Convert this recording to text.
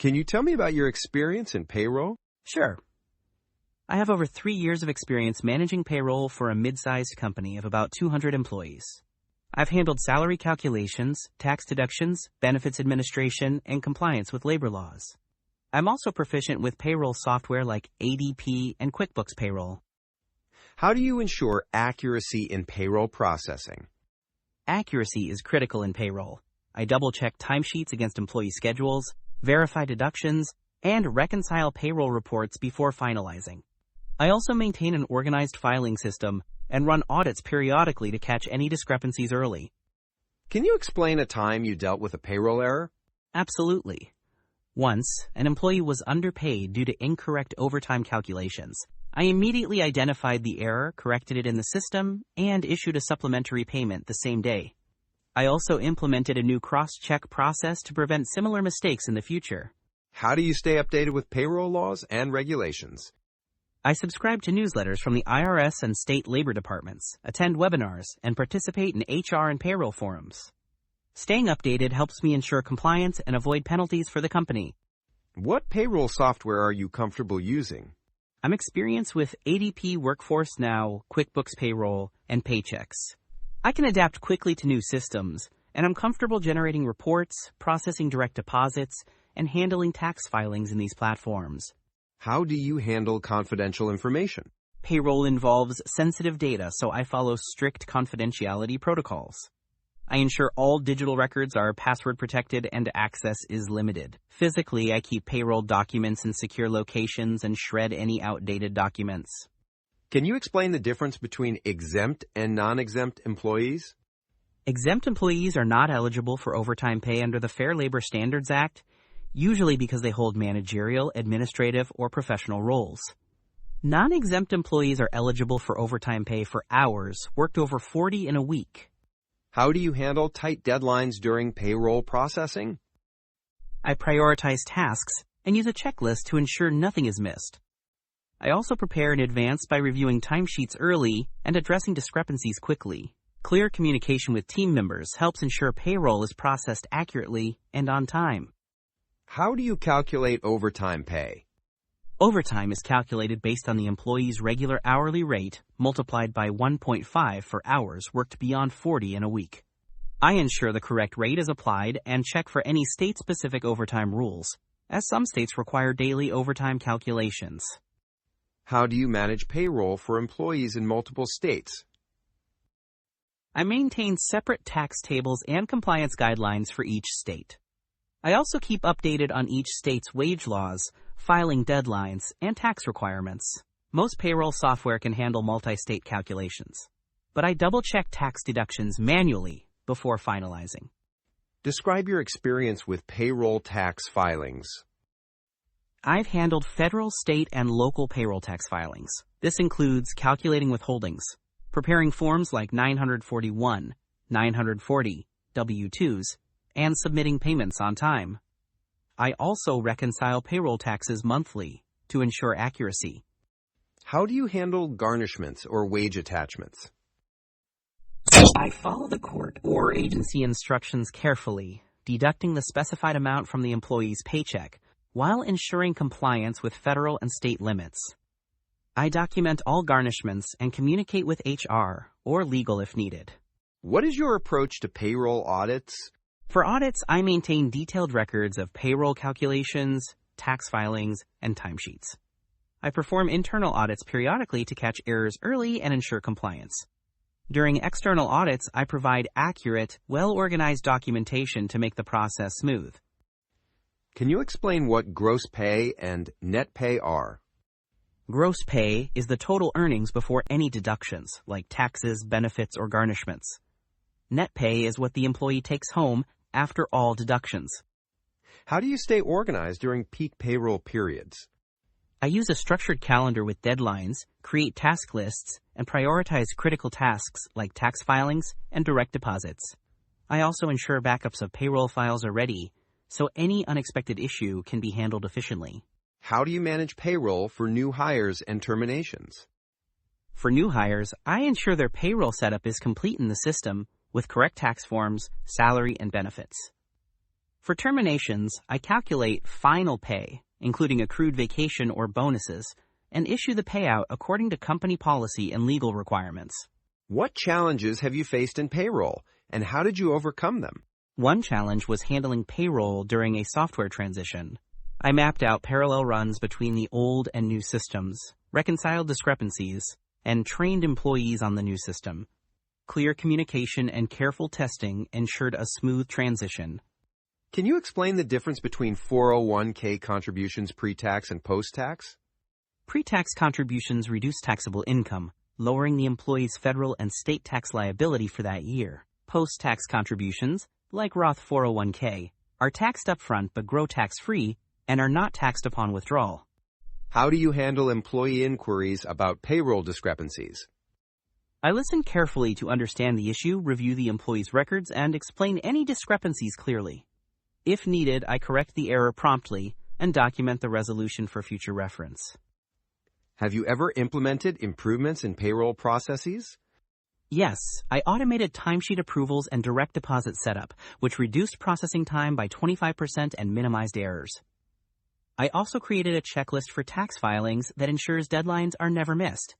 Can you tell me about your experience in payroll? Sure. I have over 3 years of experience managing payroll for a mid-sized company of about 200 employees. I've handled salary calculations, tax deductions, benefits administration, and compliance with labor laws. I'm also proficient with payroll software like ADP and QuickBooks Payroll. How do you ensure accuracy in payroll processing? Accuracy is critical in payroll. I double-check timesheets against employee schedules, verify deductions, and reconcile payroll reports before finalizing. I also maintain an organized filing system and run audits periodically to catch any discrepancies early. Can you explain a time you dealt with a payroll error? Absolutely. Once, an employee was underpaid due to incorrect overtime calculations. I immediately identified the error, corrected it in the system, and issued a supplementary payment the same day. I also implemented a new cross-check process to prevent similar mistakes in the future. How do you stay updated with payroll laws and regulations? I subscribe to newsletters from the IRS and state labor departments, attend webinars, and participate in HR and payroll forums. Staying updated helps me ensure compliance and avoid penalties for the company. What payroll software are you comfortable using? I'm experienced with ADP Workforce Now, QuickBooks Payroll, and Paychex. I can adapt quickly to new systems, and I'm comfortable generating reports, processing direct deposits, and handling tax filings in these platforms. How do you handle confidential information? Payroll involves sensitive data, so I follow strict confidentiality protocols. I ensure all digital records are password protected and access is limited. Physically, I keep payroll documents in secure locations and shred any outdated documents. Can you explain the difference between exempt and non-exempt employees? Exempt employees are not eligible for overtime pay under the Fair Labor Standards Act, usually because they hold managerial, administrative, or professional roles. Non-exempt employees are eligible for overtime pay for hours worked over 40 in a week. How do you handle tight deadlines during payroll processing? I prioritize tasks and use a checklist to ensure nothing is missed. I also prepare in advance by reviewing timesheets early and addressing discrepancies quickly. Clear communication with team members helps ensure payroll is processed accurately and on time. How do you calculate overtime pay? Overtime is calculated based on the employee's regular hourly rate multiplied by 1.5 for hours worked beyond 40 in a week. I ensure the correct rate is applied and check for any state-specific overtime rules, as some states require daily overtime calculations. How do you manage payroll for employees in multiple states? I maintain separate tax tables and compliance guidelines for each state. I also keep updated on each state's wage laws, filing deadlines, and tax requirements. Most payroll software can handle multi-state calculations, but I double-check tax deductions manually before finalizing. Describe your experience with payroll tax filings. I've handled federal, state, and local payroll tax filings. This includes calculating withholdings, preparing forms like 941, 940, W-2s, and submitting payments on time. I also reconcile payroll taxes monthly to ensure accuracy. How do you handle garnishments or wage attachments? I follow the court or agency instructions carefully, deducting the specified amount from the employee's paycheck, while ensuring compliance with federal and state limits. I document all garnishments and communicate with HR or legal if needed. What is your approach to payroll audits? For audits, I maintain detailed records of payroll calculations, tax filings, and timesheets. I perform internal audits periodically to catch errors early and ensure compliance. During external audits, I provide accurate, well-organized documentation to make the process smooth. Can you explain what gross pay and net pay are? Gross pay is the total earnings before any deductions, like taxes, benefits, or garnishments. Net pay is what the employee takes home after all deductions. How do you stay organized during peak payroll periods? I use a structured calendar with deadlines, create task lists, and prioritize critical tasks like tax filings and direct deposits. I also ensure backups of payroll files are ready, so any unexpected issue can be handled efficiently. How do you manage payroll for new hires and terminations? For new hires, I ensure their payroll setup is complete in the system with correct tax forms, salary, and benefits. For terminations, I calculate final pay, including accrued vacation or bonuses, and issue the payout according to company policy and legal requirements. What challenges have you faced in payroll, and how did you overcome them? One challenge was handling payroll during a software transition. I mapped out parallel runs between the old and new systems, reconciled discrepancies, and trained employees on the new system. Clear communication and careful testing ensured a smooth transition. Can you explain the difference between 401k contributions pre-tax and post-tax? Pre-tax contributions reduce taxable income, lowering the employee's federal and state tax liability for that year. Post-tax contributions, like Roth 401k, are taxed upfront but grow tax-free and are not taxed upon withdrawal. How do you handle employee inquiries about payroll discrepancies? I listen carefully to understand the issue, review the employee's records, and explain any discrepancies clearly. If needed, I correct the error promptly and document the resolution for future reference. Have you ever implemented improvements in payroll processes? Yes, I automated timesheet approvals and direct deposit setup, which reduced processing time by 25% and minimized errors. I also created a checklist for tax filings that ensures deadlines are never missed.